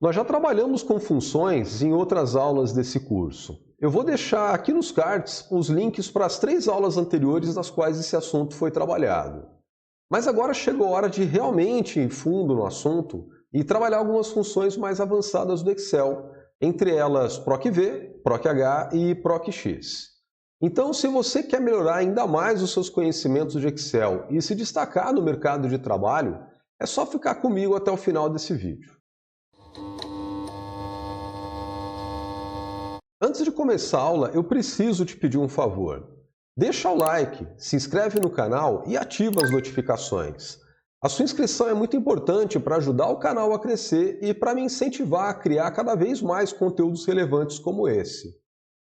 Nós já trabalhamos com funções em outras aulas desse curso. Eu vou deixar aqui nos cards os links para as 3 aulas anteriores nas quais esse assunto foi trabalhado. Mas agora chegou a hora de realmente ir fundo no assunto e trabalhar algumas funções mais avançadas do Excel, entre elas PROC-V, PROC-H e PROC-X. Então, se você quer melhorar ainda mais os seus conhecimentos de Excel e se destacar no mercado de trabalho, é só ficar comigo até o final desse vídeo. Antes de começar a aula, eu preciso te pedir um favor. Deixa o like, se inscreve no canal e ativa as notificações. A sua inscrição é muito importante para ajudar o canal a crescer e para me incentivar a criar cada vez mais conteúdos relevantes como esse.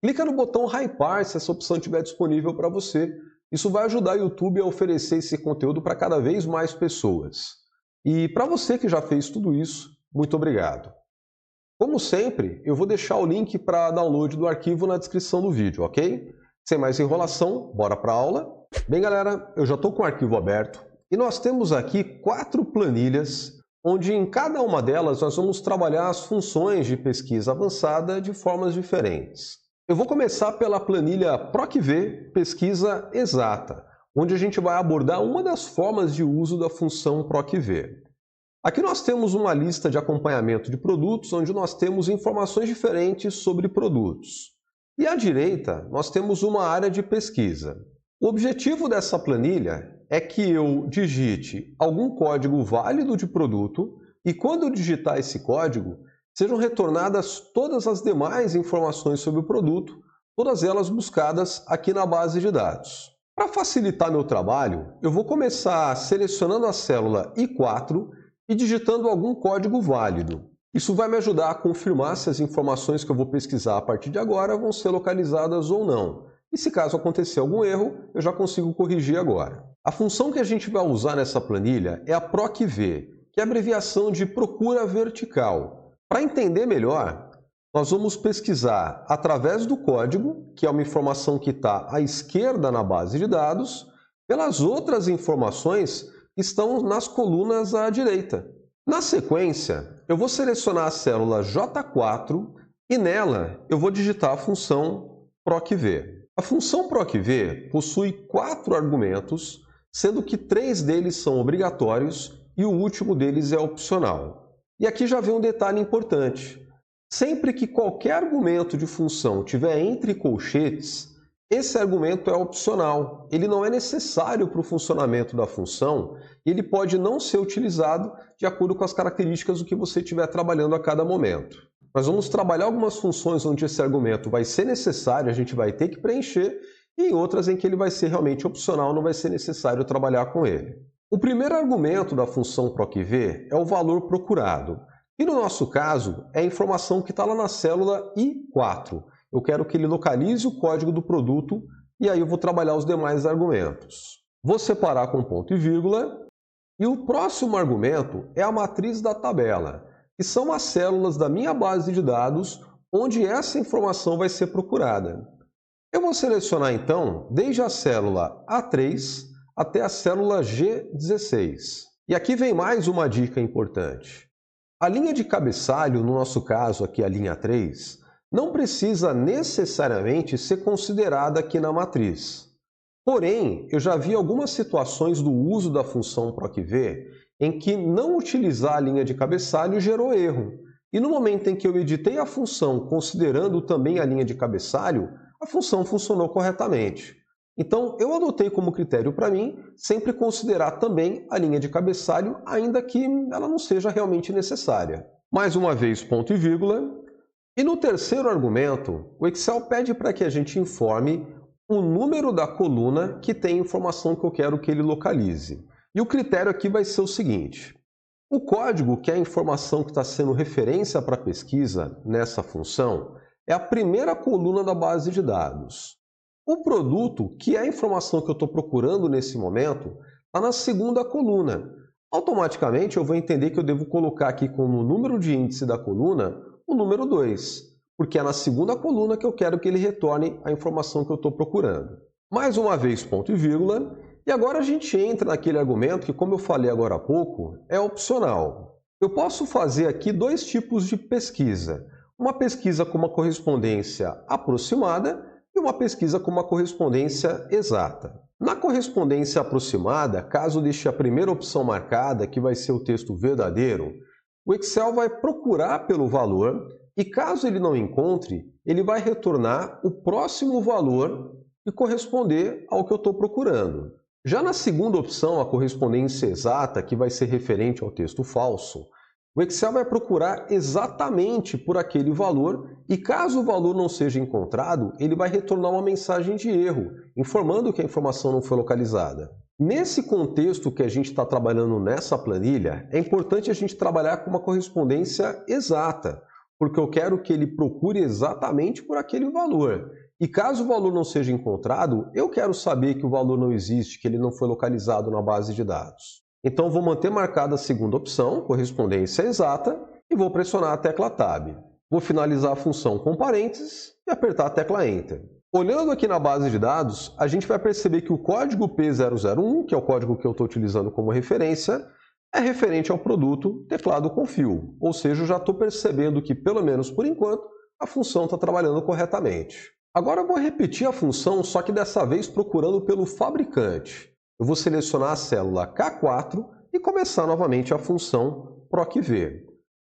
Clica no botão Hypar se essa opção estiver disponível para você. Isso vai ajudar o YouTube a oferecer esse conteúdo para cada vez mais pessoas. E para você que já fez tudo isso, muito obrigado. Como sempre, eu vou deixar o link para download do arquivo na descrição do vídeo, ok? Sem mais enrolação, bora para a aula? Bem, galera, eu já estou com o arquivo aberto e nós temos aqui 4 planilhas, onde em cada uma delas nós vamos trabalhar as funções de pesquisa avançada de formas diferentes. Eu vou começar pela planilha PROC-V, Pesquisa Exata, onde a gente vai abordar uma das formas de uso da função PROC-V. Aqui nós temos uma lista de acompanhamento de produtos, onde nós temos informações diferentes sobre produtos. E à direita, nós temos uma área de pesquisa. O objetivo dessa planilha é que eu digite algum código válido de produto e quando eu digitar esse código, sejam retornadas todas as demais informações sobre o produto, todas elas buscadas aqui na base de dados. Para facilitar meu trabalho, eu vou começar selecionando a célula I4 e digitando algum código válido. Isso vai me ajudar a confirmar se as informações que eu vou pesquisar a partir de agora vão ser localizadas ou não. E se caso acontecer algum erro, eu já consigo corrigir agora. A função que a gente vai usar nessa planilha é a PROC-V, que é a abreviação de Procura Vertical. Para entender melhor, nós vamos pesquisar através do código, que é uma informação que está à esquerda na base de dados, pelas outras informações que estão nas colunas à direita. Na sequência, eu vou selecionar a célula J4 e nela eu vou digitar a função PROC-V. A função PROC-V possui 4 argumentos, sendo que 3 deles são obrigatórios e o último deles é opcional. E aqui já vem um detalhe importante. Sempre que qualquer argumento de função tiver entre colchetes, esse argumento é opcional, ele não é necessário para o funcionamento da função e ele pode não ser utilizado de acordo com as características do que você estiver trabalhando a cada momento. Nós vamos trabalhar algumas funções onde esse argumento vai ser necessário, a gente vai ter que preencher, e em outras em que ele vai ser realmente opcional, não vai ser necessário trabalhar com ele. O primeiro argumento da função PROC-V é o valor procurado, e no nosso caso é a informação que está lá na célula I4. Eu quero que ele localize o código do produto e aí eu vou trabalhar os demais argumentos. Vou separar com ponto e vírgula. E o próximo argumento é a matriz da tabela, que são as células da minha base de dados onde essa informação vai ser procurada. Eu vou selecionar então desde a célula A3 até a célula G16. E aqui vem mais uma dica importante. A linha de cabeçalho, no nosso caso aqui a linha 3, não precisa necessariamente ser considerada aqui na matriz. Porém, eu já vi algumas situações do uso da função PROC-V em que não utilizar a linha de cabeçalho gerou erro. E no momento em que eu editei a função considerando também a linha de cabeçalho, a função funcionou corretamente. Então, eu adotei como critério para mim sempre considerar também a linha de cabeçalho, ainda que ela não seja realmente necessária. Mais uma vez, ponto e vírgula. E no terceiro argumento, o Excel pede para que a gente informe o número da coluna que tem a informação que eu quero que ele localize. E o critério aqui vai ser o seguinte. O código, que é a informação que está sendo referência para a pesquisa nessa função, é a primeira coluna da base de dados. O produto, que é a informação que eu estou procurando nesse momento, está na segunda coluna. Automaticamente eu vou entender que eu devo colocar aqui como número de índice da coluna o número 2, porque é na segunda coluna que eu quero que ele retorne a informação que eu estou procurando. Mais uma vez, ponto e vírgula, e agora a gente entra naquele argumento que, como eu falei agora há pouco, é opcional. Eu posso fazer aqui dois tipos de pesquisa. Uma pesquisa com uma correspondência aproximada e uma pesquisa com uma correspondência exata. Na correspondência aproximada, caso deixe a primeira opção marcada, que vai ser o texto verdadeiro, o Excel vai procurar pelo valor e, caso ele não encontre, ele vai retornar o próximo valor e corresponder ao que eu estou procurando. Já na segunda opção, a correspondência exata, que vai ser referente ao texto falso, o Excel vai procurar exatamente por aquele valor e, caso o valor não seja encontrado, ele vai retornar uma mensagem de erro, informando que a informação não foi localizada. Nesse contexto que a gente está trabalhando nessa planilha, é importante a gente trabalhar com uma correspondência exata, porque eu quero que ele procure exatamente por aquele valor. E caso o valor não seja encontrado, eu quero saber que o valor não existe, que ele não foi localizado na base de dados. Então, vou manter marcada a segunda opção, correspondência exata, e vou pressionar a tecla Tab. Vou finalizar a função com parênteses e apertar a tecla Enter. Olhando aqui na base de dados, a gente vai perceber que o código P001, que é o código que eu estou utilizando como referência, é referente ao produto teclado com fio. Ou seja, eu já estou percebendo que, pelo menos por enquanto, a função está trabalhando corretamente. Agora eu vou repetir a função, só que dessa vez procurando pelo fabricante. Eu vou selecionar a célula K4 e começar novamente a função PROC-V.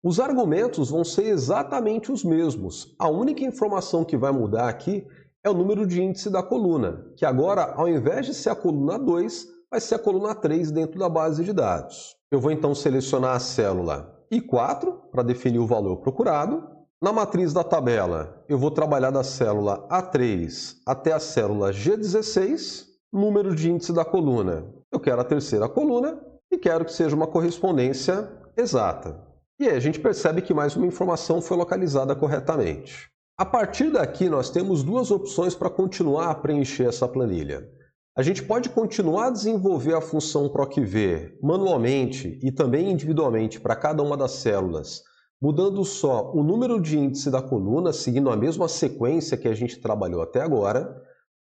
Os argumentos vão ser exatamente os mesmos. A única informação que vai mudar aqui é o número de índice da coluna, que agora, ao invés de ser a coluna 2, vai ser a coluna 3 dentro da base de dados. Eu vou então selecionar a célula I4 para definir o valor procurado. Na matriz da tabela, eu vou trabalhar da célula A3 até a célula G16, número de índice da coluna. Eu quero a terceira coluna e quero que seja uma correspondência exata. E aí a gente percebe que mais uma informação foi localizada corretamente. A partir daqui, nós temos duas opções para continuar a preencher essa planilha. A gente pode continuar a desenvolver a função PROC-V manualmente e também individualmente para cada uma das células, mudando só o número de índice da coluna, seguindo a mesma sequência que a gente trabalhou até agora,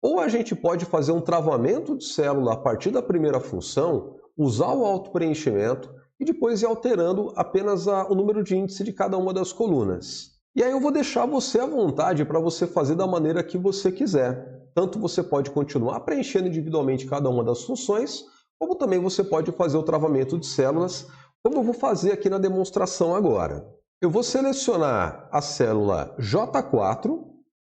ou a gente pode fazer um travamento de célula a partir da primeira função, usar o auto-preenchimento e depois ir alterando apenas o número de índice de cada uma das colunas. E aí eu vou deixar você à vontade para você fazer da maneira que você quiser. Tanto você pode continuar preenchendo individualmente cada uma das funções, como também você pode fazer o travamento de células, como eu vou fazer aqui na demonstração agora. Eu vou selecionar a célula J4,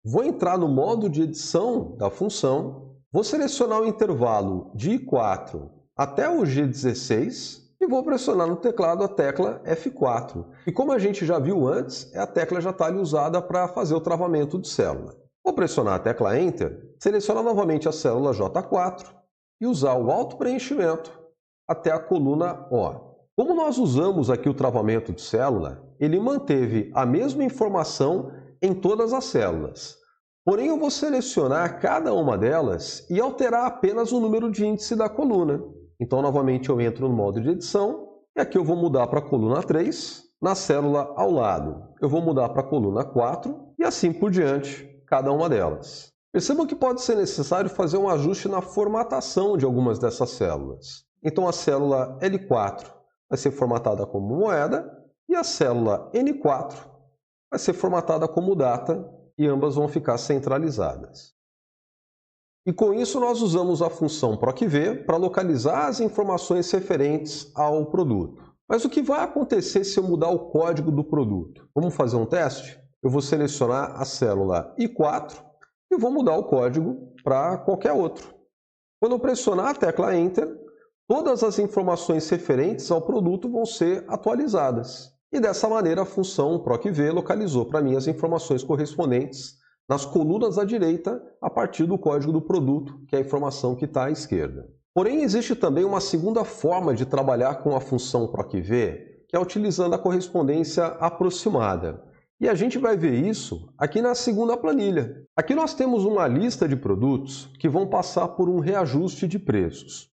vou entrar no modo de edição da função, vou selecionar o intervalo de I4 até o G16 e vou pressionar no teclado a tecla F4. E como a gente já viu antes, é a tecla já está ali usada para fazer o travamento de célula. Vou pressionar a tecla Enter, selecionar novamente a célula J4 e usar o auto-preenchimento até a coluna O. Como nós usamos aqui o travamento de célula, ele manteve a mesma informação em todas as células. Porém, eu vou selecionar cada uma delas e alterar apenas o número de índice da coluna. Então, novamente, eu entro no modo de edição e aqui eu vou mudar para a coluna 3. Na célula ao lado, eu vou mudar para a coluna 4 e assim por diante, cada uma delas. Percebam que pode ser necessário fazer um ajuste na formatação de algumas dessas células. Então, a célula L4 vai ser formatada como moeda e a célula N4 vai ser formatada como data e ambas vão ficar centralizadas. E com isso nós usamos a função PROC-V para localizar as informações referentes ao produto. Mas o que vai acontecer se eu mudar o código do produto? Vamos fazer um teste? Eu vou selecionar a célula I4 e vou mudar o código para qualquer outro. Quando eu pressionar a tecla Enter, todas as informações referentes ao produto vão ser atualizadas. E dessa maneira a função PROC-V localizou para mim as informações correspondentes nas colunas à direita a partir do código do produto, que é a informação que está à esquerda. Porém, existe também uma segunda forma de trabalhar com a função PROC-V, que é utilizando a correspondência aproximada. E a gente vai ver isso aqui na segunda planilha. Aqui nós temos uma lista de produtos que vão passar por um reajuste de preços.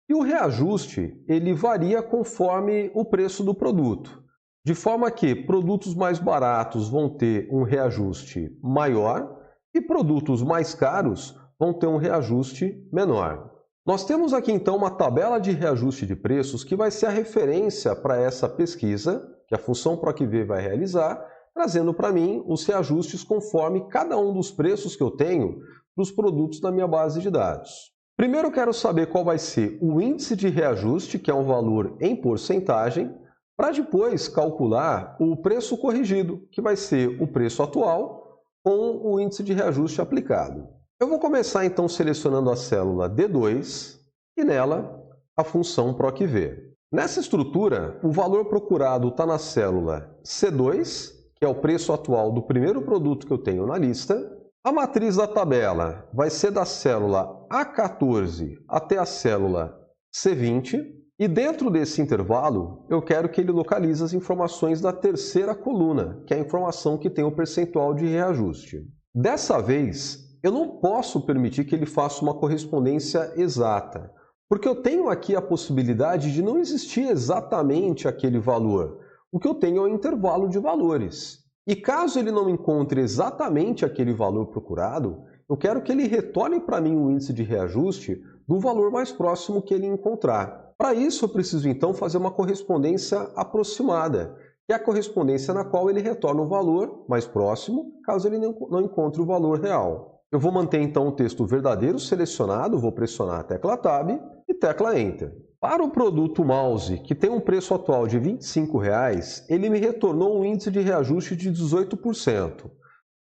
E o reajuste ele varia conforme o preço do produto. De forma que produtos mais baratos vão ter um reajuste maior e produtos mais caros vão ter um reajuste menor. Nós temos aqui então uma tabela de reajuste de preços que vai ser a referência para essa pesquisa que a função PROC-V vai realizar, trazendo para mim os reajustes conforme cada um dos preços que eu tenho para os produtos da minha base de dados. Primeiro eu quero saber qual vai ser o índice de reajuste, que é um valor em porcentagem, para depois calcular o preço corrigido, que vai ser o preço atual com o índice de reajuste aplicado. Eu vou começar então selecionando a célula D2 e nela a função PROC-V. Nessa estrutura, o valor procurado está na célula C2, que é o preço atual do primeiro produto que eu tenho na lista. A matriz da tabela vai ser da célula A14 até a célula C20. E dentro desse intervalo, eu quero que ele localize as informações da terceira coluna, que é a informação que tem o percentual de reajuste. Dessa vez, eu não posso permitir que ele faça uma correspondência exata, porque eu tenho aqui a possibilidade de não existir exatamente aquele valor. O que eu tenho é um intervalo de valores. E caso ele não encontre exatamente aquele valor procurado, eu quero que ele retorne para mim o índice de reajuste do valor mais próximo que ele encontrar. Para isso, eu preciso então fazer uma correspondência aproximada, que é a correspondência na qual ele retorna o valor mais próximo, caso ele não encontre o valor real. Eu vou manter então o texto verdadeiro selecionado, vou pressionar a tecla Tab e tecla Enter. Para o produto mouse, que tem um preço atual de R$ 25,00, ele me retornou um índice de reajuste de 18%.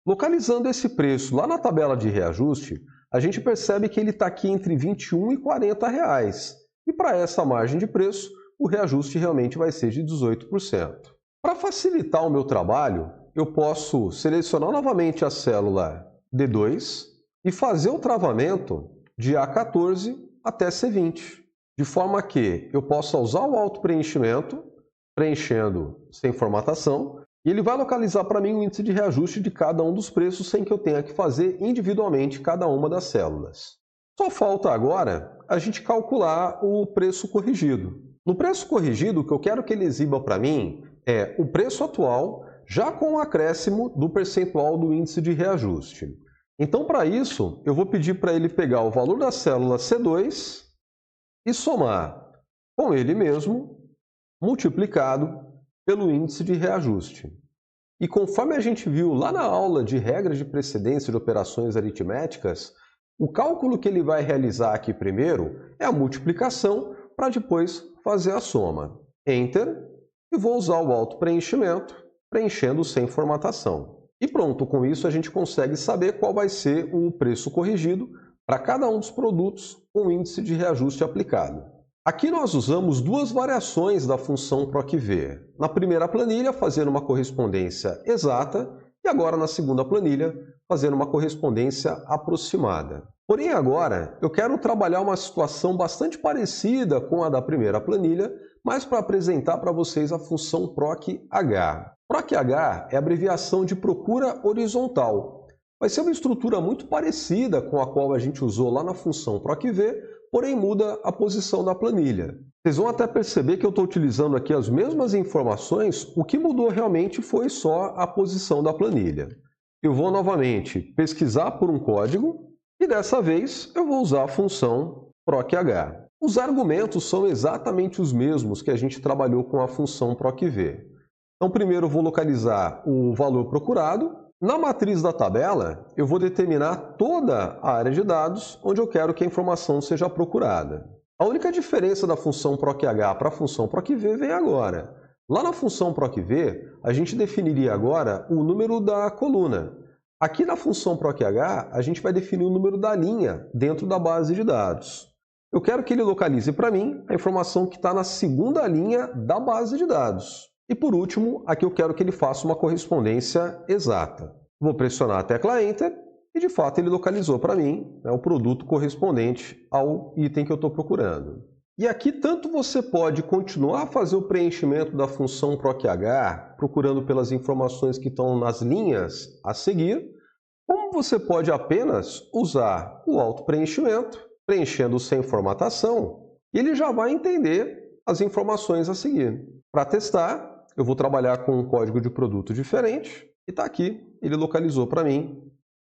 Localizando esse preço lá na tabela de reajuste, a gente percebe que ele está aqui entre R$ 21 e R$ 40,00. E para essa margem de preço, o reajuste realmente vai ser de 18%. Para facilitar o meu trabalho, eu posso selecionar novamente a célula D2 e fazer o travamento de A14 até C20, de forma que eu possa usar o auto-preenchimento, preenchendo sem formatação, e ele vai localizar para mim o índice de reajuste de cada um dos preços sem que eu tenha que fazer individualmente cada uma das células. Só falta agora a gente calcular o preço corrigido. No preço corrigido, o que eu quero que ele exiba para mim é o preço atual, já com o acréscimo do percentual do índice de reajuste. Então, para isso, eu vou pedir para ele pegar o valor da célula C2 e somar com ele mesmo, multiplicado pelo índice de reajuste. E conforme a gente viu lá na aula de regras de precedência de operações aritméticas, o cálculo que ele vai realizar aqui primeiro é a multiplicação para depois fazer a soma. Enter, e vou usar o auto-preenchimento, preenchendo sem formatação. E pronto, com isso a gente consegue saber qual vai ser o preço corrigido para cada um dos produtos com o índice de reajuste aplicado. Aqui nós usamos duas variações da função PROC-V. Na primeira planilha, fazendo uma correspondência exata, e agora na segunda planilha, fazendo uma correspondência aproximada. Porém, agora eu quero trabalhar uma situação bastante parecida com a da primeira planilha, mas para apresentar para vocês a função PROC-H. PROC-H é a abreviação de procura horizontal. Vai ser uma estrutura muito parecida com a qual a gente usou lá na função PROC-V, porém muda a posição da planilha. Vocês vão até perceber que eu estou utilizando aqui as mesmas informações, o que mudou realmente foi só a posição da planilha. Eu vou novamente pesquisar por um código e dessa vez eu vou usar a função PROC-H. Os argumentos são exatamente os mesmos que a gente trabalhou com a função PROC-V. Então primeiro eu vou localizar o valor procurado. Na matriz da tabela, eu vou determinar toda a área de dados onde eu quero que a informação seja procurada. A única diferença da função PROC-H para a função PROC-V vem agora. Lá na função PROC-V, a gente definiria agora o número da coluna. Aqui na função PROC-H, a gente vai definir o número da linha dentro da base de dados. Eu quero que ele localize para mim a informação que está na segunda linha da base de dados. E por último, aqui eu quero que ele faça uma correspondência exata. Vou pressionar a tecla Enter e de fato ele localizou para mim o produto correspondente ao item que eu estou procurando. E aqui tanto você pode continuar a fazer o preenchimento da função PROC-H, procurando pelas informações que estão nas linhas a seguir, como você pode apenas usar o auto-preenchimento, preenchendo sem formatação, e ele já vai entender as informações a seguir. Para testar, eu vou trabalhar com um código de produto diferente e está aqui, ele localizou para mim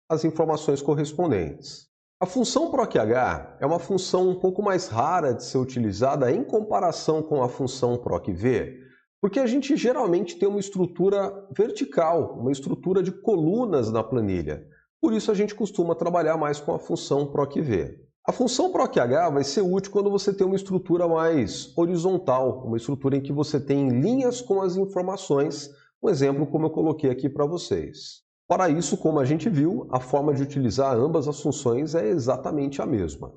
as informações correspondentes. A função proc h é uma função um pouco mais rara de ser utilizada em comparação com a função proc v, porque a gente geralmente tem uma estrutura vertical, uma estrutura de colunas na planilha. Por isso a gente costuma trabalhar mais com a função proc v. A função proc h vai ser útil quando você tem uma estrutura mais horizontal, uma estrutura em que você tem linhas com as informações, um exemplo como eu coloquei aqui para vocês. Para isso, como a gente viu, a forma de utilizar ambas as funções é exatamente a mesma.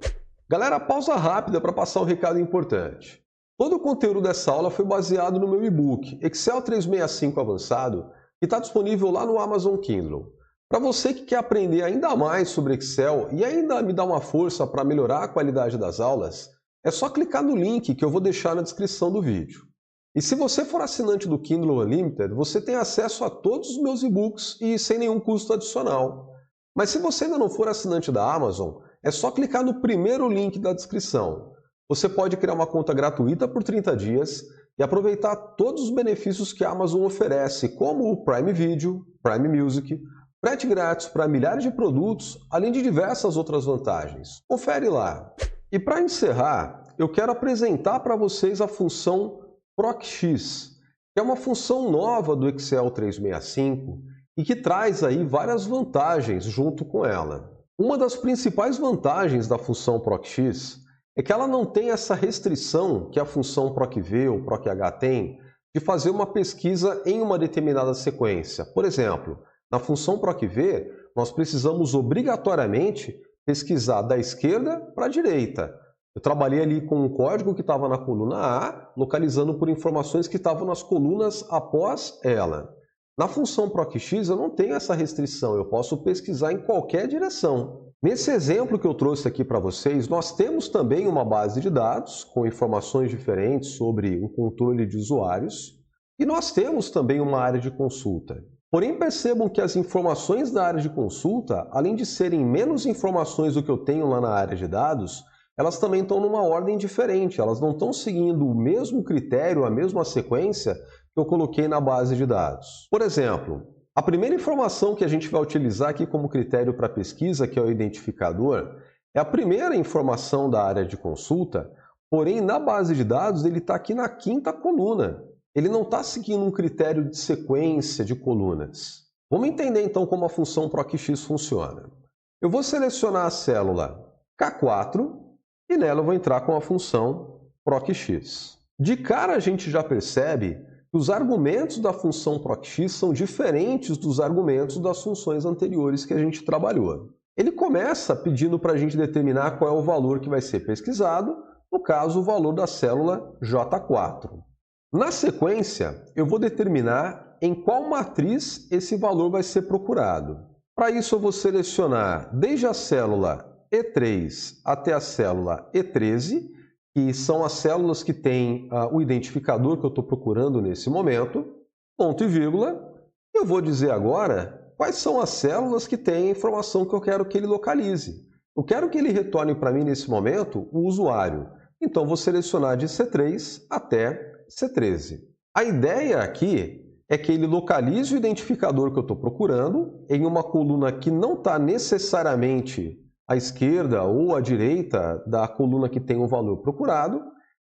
Galera, pausa rápida para passar um recado importante. Todo o conteúdo dessa aula foi baseado no meu e-book Excel 365 Avançado, que está disponível lá no Amazon Kindle. Para você que quer aprender ainda mais sobre Excel e ainda me dar uma força para melhorar a qualidade das aulas, é só clicar no link que eu vou deixar na descrição do vídeo. E se você for assinante do Kindle Unlimited, você tem acesso a todos os meus e-books e sem nenhum custo adicional. Mas se você ainda não for assinante da Amazon, é só clicar no primeiro link da descrição. Você pode criar uma conta gratuita por 30 dias e aproveitar todos os benefícios que a Amazon oferece, como o Prime Video, Prime Music, frete grátis para milhares de produtos, além de diversas outras vantagens. Confere lá. E para encerrar, eu quero apresentar para vocês a função PROCx, que é uma função nova do Excel 365 e que traz aí várias vantagens junto com ela. Uma das principais vantagens da função PROCx é que ela não tem essa restrição que a função PROCv ou PROCh tem de fazer uma pesquisa em uma determinada sequência. Por exemplo, na função PROCv, nós precisamos obrigatoriamente pesquisar da esquerda para a direita. Eu trabalhei ali com um código que estava na coluna A, localizando por informações que estavam nas colunas após ela. Na função PROCx eu não tenho essa restrição, eu posso pesquisar em qualquer direção. Nesse exemplo que eu trouxe aqui para vocês, nós temos também uma base de dados com informações diferentes sobre o controle de usuários e nós temos também uma área de consulta. Porém, percebam que as informações da área de consulta, além de serem menos informações do que eu tenho lá na área de dados, elas também estão numa ordem diferente, elas não estão seguindo o mesmo critério, a mesma sequência que eu coloquei na base de dados. Por exemplo, a primeira informação que a gente vai utilizar aqui como critério para pesquisa, que é o identificador, é a primeira informação da área de consulta, porém na base de dados ele está aqui na quinta coluna. Ele não está seguindo um critério de sequência de colunas. Vamos entender então como a função PROCx funciona. Eu vou selecionar a célula K4 e nela eu vou entrar com a função PROCx. De cara a gente já percebe que os argumentos da função PROCx são diferentes dos argumentos das funções anteriores que a gente trabalhou. Ele começa pedindo para a gente determinar qual é o valor que vai ser pesquisado, no caso o valor da célula J4. Na sequência, eu vou determinar em qual matriz esse valor vai ser procurado. Para isso eu vou selecionar desde a célula E3 até a célula E13, que são as células que têm o identificador que eu estou procurando nesse momento, ponto e vírgula. Eu vou dizer agora quais são as células que têm a informação que eu quero que ele localize. Eu quero que ele retorne para mim nesse momento o usuário. Então, vou selecionar de C3 até C13. A ideia aqui é que ele localize o identificador que eu estou procurando em uma coluna que não está necessariamente à esquerda ou à direita da coluna que tem o valor procurado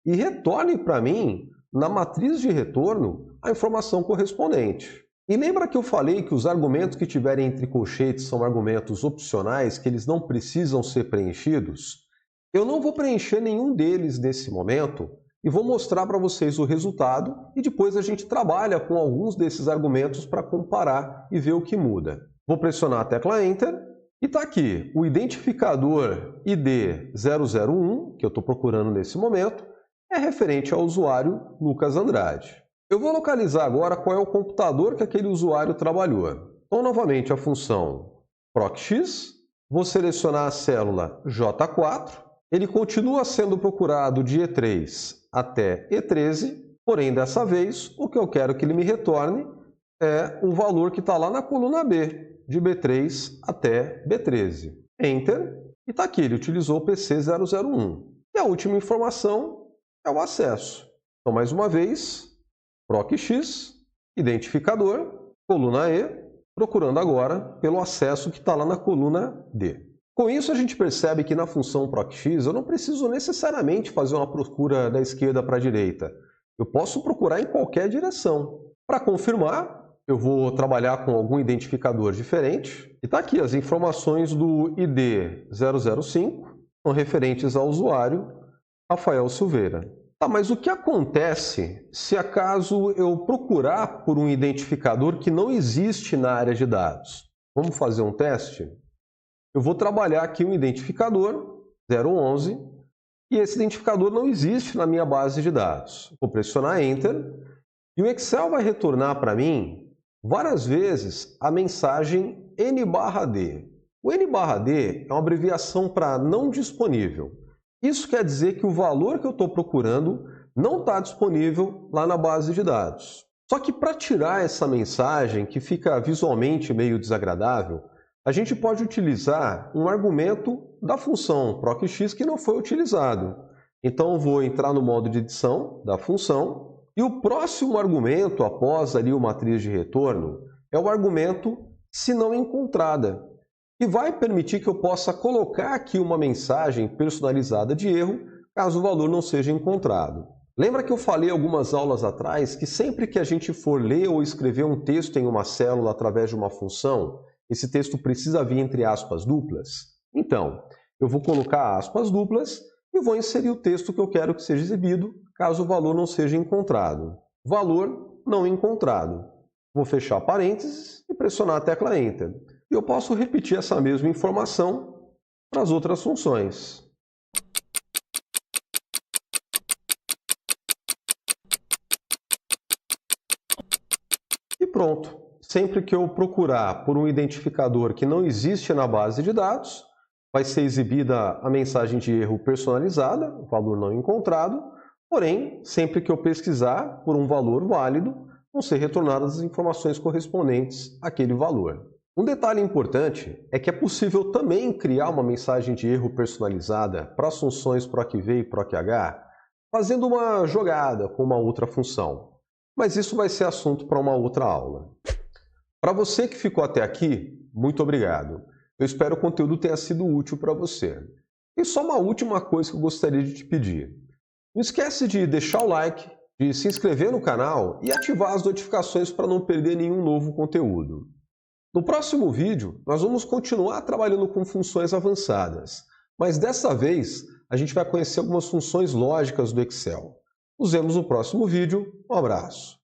e retorne para mim, na matriz de retorno, a informação correspondente. E lembra que eu falei que os argumentos que tiverem entre colchetes são argumentos opcionais, que eles não precisam ser preenchidos? Eu não vou preencher nenhum deles nesse momento e vou mostrar para vocês o resultado e depois a gente trabalha com alguns desses argumentos para comparar e ver o que muda. Vou pressionar a tecla Enter. E está aqui o identificador ID 001, que eu estou procurando nesse momento, é referente ao usuário Lucas Andrade. Eu vou localizar agora qual é o computador que aquele usuário trabalhou. Então, novamente, a função PROCx, vou selecionar a célula J4, ele continua sendo procurado de E3 até E13, porém, dessa vez, o que eu quero que ele me retorne é o valor que está lá na coluna B, de B3 até B13. Enter, e está aqui, ele utilizou o PC001. E a última informação é o acesso. Então, mais uma vez, PROCx, identificador, coluna E, procurando agora pelo acesso que está lá na coluna D. Com isso, a gente percebe que na função procx eu não preciso necessariamente fazer uma procura da esquerda para a direita. Eu posso procurar em qualquer direção. Para confirmar, eu vou trabalhar com algum identificador diferente. E está aqui as informações do ID 005, são referentes ao usuário Rafael Silveira. Tá, mas o que acontece se acaso eu procurar por um identificador que não existe na área de dados? Vamos fazer um teste? Eu vou trabalhar aqui um identificador 011 e esse identificador não existe na minha base de dados. Vou pressionar Enter e o Excel vai retornar para mim várias vezes a mensagem N/D. O N/D é uma abreviação para não disponível. Isso quer dizer que o valor que eu estou procurando não está disponível lá na base de dados. Só que para tirar essa mensagem, que fica visualmente meio desagradável, a gente pode utilizar um argumento da função procx que não foi utilizado. Então, eu vou entrar no modo de edição da função e o próximo argumento, após ali o matriz de retorno, é o argumento se não encontrada, que vai permitir que eu possa colocar aqui uma mensagem personalizada de erro, caso o valor não seja encontrado. Lembra que eu falei algumas aulas atrás que sempre que a gente for ler ou escrever um texto em uma célula através de uma função, esse texto precisa vir entre aspas duplas? Então, eu vou colocar aspas duplas e vou inserir o texto que eu quero que seja exibido, caso o valor não seja encontrado. Valor não encontrado. Vou fechar parênteses e pressionar a tecla Enter. E eu posso repetir essa mesma informação para as outras funções. E pronto. Sempre que eu procurar por um identificador que não existe na base de dados, vai ser exibida a mensagem de erro personalizada, valor não encontrado, porém, sempre que eu pesquisar por um valor válido, vão ser retornadas as informações correspondentes àquele valor. Um detalhe importante é que é possível também criar uma mensagem de erro personalizada para as funções procv e proch, fazendo uma jogada com uma outra função. Mas isso vai ser assunto para uma outra aula. Para você que ficou até aqui, muito obrigado. Eu espero que o conteúdo tenha sido útil para você. E só uma última coisa que eu gostaria de te pedir. Não esquece de deixar o like, de se inscrever no canal e ativar as notificações para não perder nenhum novo conteúdo. No próximo vídeo, nós vamos continuar trabalhando com funções avançadas, mas dessa vez a gente vai conhecer algumas funções lógicas do Excel. Nos vemos no próximo vídeo. Um abraço.